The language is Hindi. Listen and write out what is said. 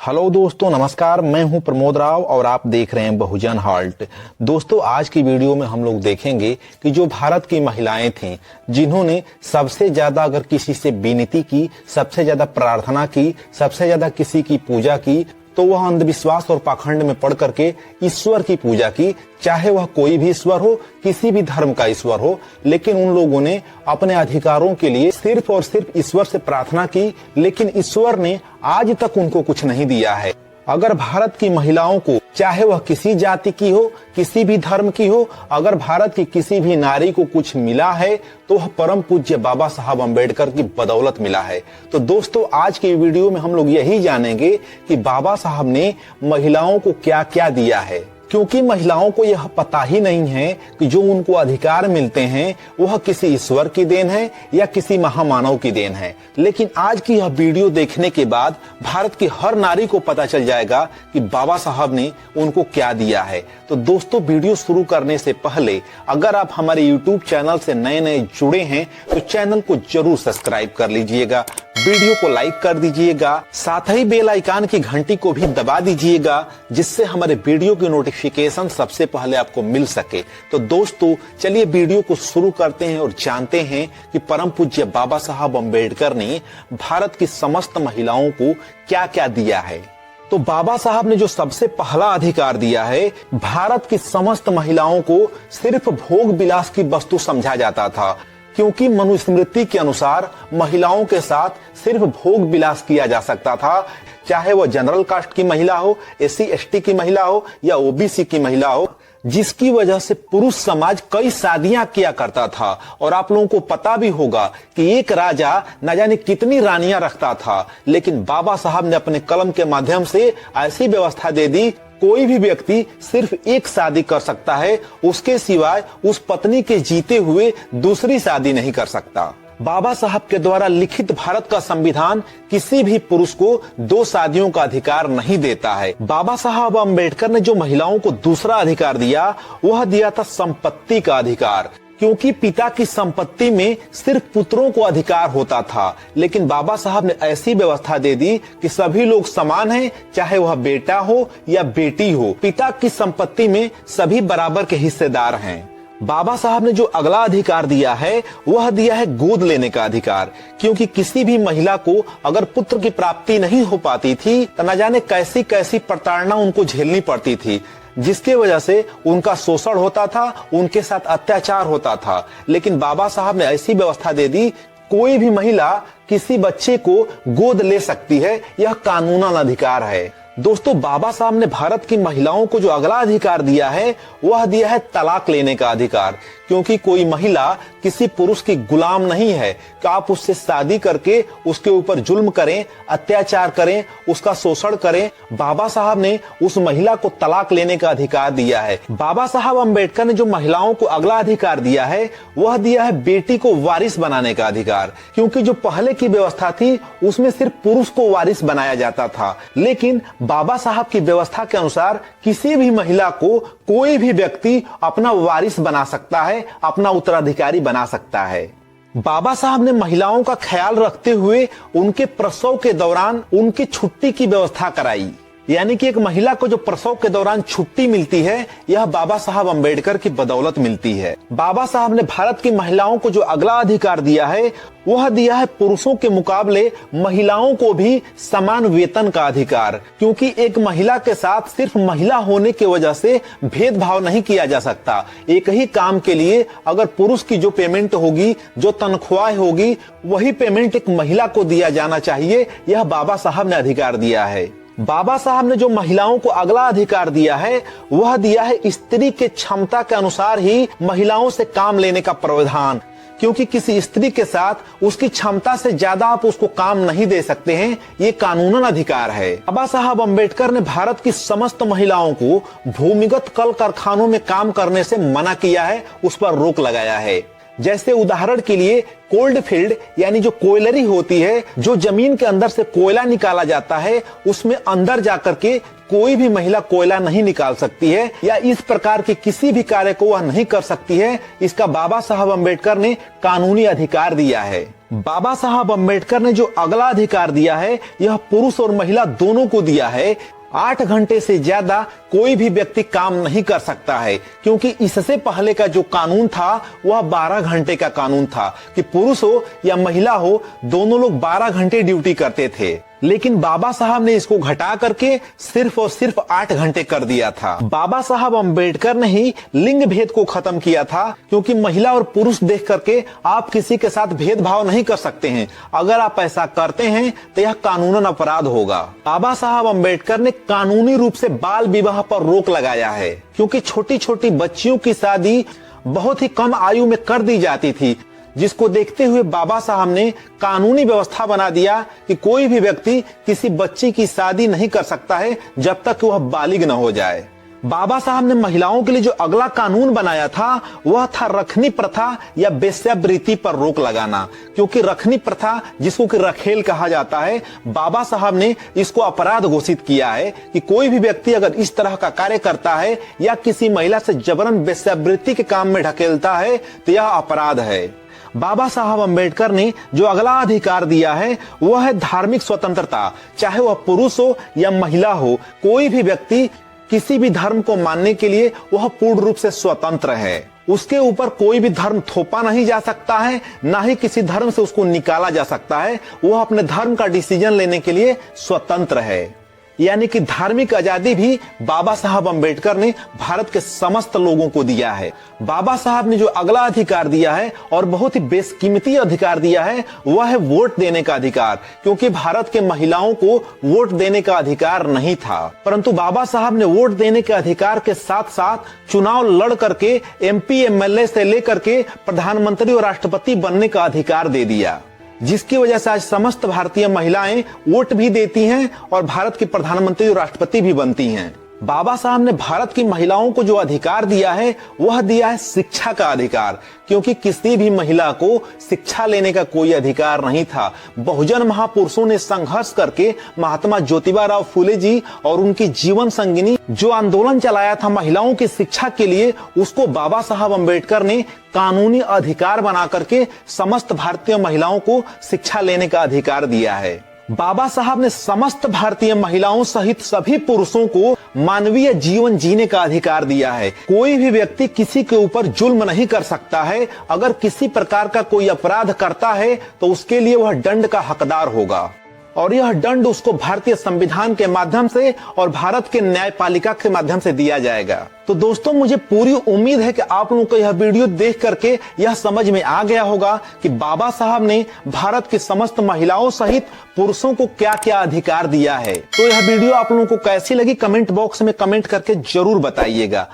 हेलो दोस्तों, नमस्कार। मैं हूं प्रमोद राव और आप देख रहे हैं बहुजन हाल्ट। दोस्तों, आज की वीडियो में हम लोग देखेंगे कि जो भारत की महिलाएं थीं जिन्होंने सबसे ज्यादा अगर किसी से विनती की, सबसे ज्यादा प्रार्थना की, सबसे ज्यादा किसी की पूजा की, तो वह अंधविश्वास और पाखंड में पड़ करके ईश्वर की पूजा की। चाहे वह कोई भी ईश्वर हो, किसी भी धर्म का ईश्वर हो, लेकिन उन लोगों ने अपने अधिकारों के लिए सिर्फ और सिर्फ ईश्वर से प्रार्थना की, लेकिन ईश्वर ने आज तक उनको कुछ नहीं दिया है। अगर भारत की महिलाओं को, चाहे वह किसी जाति की हो, किसी भी धर्म की हो, अगर भारत की किसी भी नारी को कुछ मिला है तो वह परम पूज्य बाबा साहब अम्बेडकर की बदौलत मिला है। तो दोस्तों, आज की वीडियो में हम लोग यही जानेंगे कि बाबा साहब ने महिलाओं को क्या क्या दिया है, क्योंकि महिलाओं को यह पता ही नहीं है कि जो उनको अधिकार मिलते हैं वह किसी ईश्वर की देन है या किसी महामानव की देन है। लेकिन आज की यह वीडियो देखने के बाद भारत की हर नारी को पता चल जाएगा कि बाबा साहब ने उनको क्या दिया है। तो दोस्तों, वीडियो शुरू करने से पहले अगर आप हमारे YouTube चैनल से नए नए जुड़े हैं तो चैनल को जरूर सब्सक्राइब कर लीजिएगा, वीडियो को लाइक कर दीजिएगा, साथ ही बेल आइकन की घंटी को भी दबा दीजिएगा, जिससे हमारे वीडियो की नोटिफिकेशन सबसे पहले आपको मिल सके। तो दोस्तों, चलिए वीडियो को शुरू करते हैं और जानते हैं कि परम पूज्य बाबा साहब अम्बेडकर ने भारत की समस्त महिलाओं को क्या क्या दिया है। तो बाबा साहब ने जो सबसे पहला अधिकार दिया है, भारत की समस्त महिलाओं को सिर्फ भोग विलास की वस्तु समझा जाता था, क्योंकि मनुस्मृति के अनुसार महिलाओं के साथ सिर्फ भोग विलास किया जा सकता था, चाहे वह जनरल कास्ट की महिला हो, SC ST की महिला हो या OBC की महिला हो, जिसकी वजह से पुरुष समाज कई शादियां किया करता था। और आप लोगों को पता भी होगा कि एक राजा न जाने कितनी रानियां रखता था, लेकिन बाबा साहब ने अपने कलम के माध्यम से ऐसी व्यवस्था दे दी, कोई भी व्यक्ति सिर्फ एक शादी कर सकता है, उसके सिवाय उस पत्नी के जीते हुए दूसरी शादी नहीं कर सकता। बाबा साहब के द्वारा लिखित भारत का संविधान किसी भी पुरुष को 2 शादियों का अधिकार नहीं देता है। बाबा साहब अम्बेडकर ने जो महिलाओं को दूसरा अधिकार दिया, वह दिया था संपत्ति का अधिकार, क्योंकि पिता की संपत्ति में सिर्फ पुत्रों को अधिकार होता था। लेकिन बाबा साहब ने ऐसी व्यवस्था दे दी कि सभी लोग समान हैं, चाहे वह बेटा हो या बेटी हो, पिता की संपत्ति में सभी बराबर के हिस्सेदार हैं। बाबा साहब ने जो अगला अधिकार दिया है, वह दिया है गोद लेने का अधिकार, क्योंकि किसी भी महिला को अगर पुत्र की प्राप्ति नहीं हो पाती थी तो न जाने कैसी कैसी प्रताड़ना उनको झेलनी पड़ती थी, जिसके वजह से उनका शोषण होता था, उनके साथ अत्याचार होता था। लेकिन बाबा साहब ने ऐसी व्यवस्था दे दी, कोई भी महिला किसी बच्चे को गोद ले सकती है, यह कानूनन अधिकार है। दोस्तों, बाबा साहब ने भारत की महिलाओं को जो अगला अधिकार दिया है, वह दिया है तलाक लेने का अधिकार, क्योंकि कोई महिला किसी पुरुष की गुलाम नहीं है कि आप उससे शादी करके उसके ऊपर जुल्म करें, अत्याचार करें, उसका शोषण करें। बाबा साहब ने उस महिला को तलाक लेने का अधिकार दिया है। बाबा साहब अम्बेडकर ने जो महिलाओं को अगला अधिकार दिया है, वह दिया है बेटी को वारिस बनाने का अधिकार, क्योंकि जो पहले की व्यवस्था थी उसमें सिर्फ पुरुष को वारिस बनाया जाता था, लेकिन बाबा साहब की व्यवस्था के अनुसार किसी भी महिला को कोई भी व्यक्ति अपना वारिस बना सकता है, अपना उत्तराधिकारी बना सकता है। बाबा साहब ने महिलाओं का ख्याल रखते हुए उनके प्रसव के दौरान उनकी छुट्टी की व्यवस्था कराई, यानी कि एक महिला को जो प्रसव के दौरान छुट्टी मिलती है, यह बाबा साहब अम्बेडकर की बदौलत मिलती है। बाबा साहब ने भारत की महिलाओं को जो अगला अधिकार दिया है, वह दिया है पुरुषों के मुकाबले महिलाओं को भी समान वेतन का अधिकार, क्योंकि एक महिला के साथ सिर्फ महिला होने की वजह से भेदभाव नहीं किया जा सकता। एक ही काम के लिए अगर पुरुष की जो पेमेंट होगी, जो तनख्वाह होगी, वही पेमेंट एक महिला को दिया जाना चाहिए। यह बाबा साहब ने अधिकार दिया है। बाबा साहब ने जो महिलाओं को अगला अधिकार दिया है, वह दिया है स्त्री के क्षमता के अनुसार ही महिलाओं से काम लेने का प्रावधान, क्योंकि किसी स्त्री के साथ उसकी क्षमता से ज्यादा आप उसको काम नहीं दे सकते हैं, ये कानूनन अधिकार है। बाबा साहब अम्बेडकर ने भारत की समस्त महिलाओं को भूमिगत कल कारखानों में काम करने से मना किया है, उस पर रोक लगाया है। जैसे उदाहरण के लिए कोल्ड फील्ड यानी जो कोयलरी होती है, जो जमीन के अंदर से कोयला निकाला जाता है, उसमें अंदर जाकर के कोई भी महिला कोयला नहीं निकाल सकती है या इस प्रकार के किसी भी कार्य को वह नहीं कर सकती है। इसका बाबा साहब अम्बेडकर ने कानूनी अधिकार दिया है। बाबा साहब अम्बेडकर ने जो अगला अधिकार दिया है, यह पुरुष और महिला दोनों को दिया है। 8 घंटे से ज्यादा कोई भी व्यक्ति काम नहीं कर सकता है, क्योंकि इससे पहले का जो कानून था वह 12 घंटे का कानून था कि पुरुष हो या महिला हो, दोनों लोग 12 घंटे ड्यूटी करते थे। लेकिन बाबा साहब ने इसको घटा करके सिर्फ और सिर्फ 8 घंटे कर दिया था। बाबा साहब अम्बेडकर ने ही लिंग भेद को खत्म किया था, क्योंकि महिला और पुरुष देख करके आप किसी के साथ भेदभाव नहीं कर सकते हैं। अगर आप ऐसा करते हैं तो यह कानूनन अपराध होगा। बाबा साहब अम्बेडकर ने कानूनी रूप से बाल विवाह पर रोक लगाया है, क्योंकि छोटी छोटी बच्चियों की शादी बहुत ही कम आयु में कर दी जाती थी, जिसको देखते हुए बाबा साहब ने कानूनी व्यवस्था बना दिया कि कोई भी व्यक्ति किसी बच्ची की शादी नहीं कर सकता है जब तक वह बालिग न हो जाए। बाबा साहब ने महिलाओं के लिए जो अगला कानून बनाया था वह था रखनी प्रथा या वेश्यावृत्ति पर रोक लगाना, क्योंकि रखनी प्रथा, जिसको कि रखेल कहा जाता है, बाबा साहब ने इसको अपराध घोषित किया है कि कोई भी व्यक्ति अगर इस तरह का कार्य करता है या किसी महिला से जबरन वेश्यावृत्ति के काम में ढकेलता है तो यह अपराध है। बाबा साहब अम्बेडकर ने जो अगला अधिकार दिया है वह है धार्मिक स्वतंत्रता। चाहे वह पुरुष हो या महिला हो, कोई भी व्यक्ति किसी भी धर्म को मानने के लिए वह पूर्ण रूप से स्वतंत्र है। उसके ऊपर कोई भी धर्म थोपा नहीं जा सकता है, ना ही किसी धर्म से उसको निकाला जा सकता है। वह अपने धर्म का डिसीजन लेने के लिए स्वतंत्र है। यानी कि धार्मिक आजादी भी बाबा साहब अम्बेडकर ने भारत के समस्त लोगों को दिया है। बाबा साहब ने जो अगला अधिकार दिया है और बहुत ही बेशकीमती अधिकार दिया है वह है वोट देने का अधिकार, क्योंकि भारत के महिलाओं को वोट देने का अधिकार नहीं था। परंतु बाबा साहब ने वोट देने के अधिकार के साथ साथ चुनाव लड़ करके MP MLA से लेकर के प्रधानमंत्री और राष्ट्रपति बनने का अधिकार दे दिया, जिसकी वजह से आज समस्त भारतीय महिलाएं वोट भी देती हैं और भारत की प्रधानमंत्री और राष्ट्रपति भी बनती हैं। बाबा साहब ने भारत की महिलाओं को जो अधिकार दिया है वह दिया है शिक्षा का अधिकार, क्योंकि किसी भी महिला को शिक्षा लेने का कोई अधिकार नहीं था। बहुजन महापुरुषों ने संघर्ष करके महात्मा ज्योतिबा राव फुले जी और उनकी जीवन संगिनी जो आंदोलन चलाया था महिलाओं की शिक्षा के लिए, उसको बाबा साहब अम्बेडकर ने कानूनी अधिकार बना करके समस्त भारतीय महिलाओं को शिक्षा लेने का अधिकार दिया है। बाबा साहब ने समस्त भारतीय महिलाओं सहित सभी पुरुषों को मानवीय जीवन जीने का अधिकार दिया है। कोई भी व्यक्ति किसी के ऊपर जुल्म नहीं कर सकता है। अगर किसी प्रकार का कोई अपराध करता है तो उसके लिए वह दंड का हकदार होगा, और यह दंड उसको भारतीय संविधान के माध्यम से और भारत के न्यायपालिका के माध्यम से दिया जाएगा। तो दोस्तों, मुझे पूरी उम्मीद है कि आप लोगों को यह वीडियो देख करके यह समझ में आ गया होगा कि बाबा साहब ने भारत की समस्त महिलाओं सहित पुरुषों को क्या क्या अधिकार दिया है। तो यह वीडियो आप लोगों को कैसी लगी कमेंट बॉक्स में कमेंट करके जरूर बताइएगा।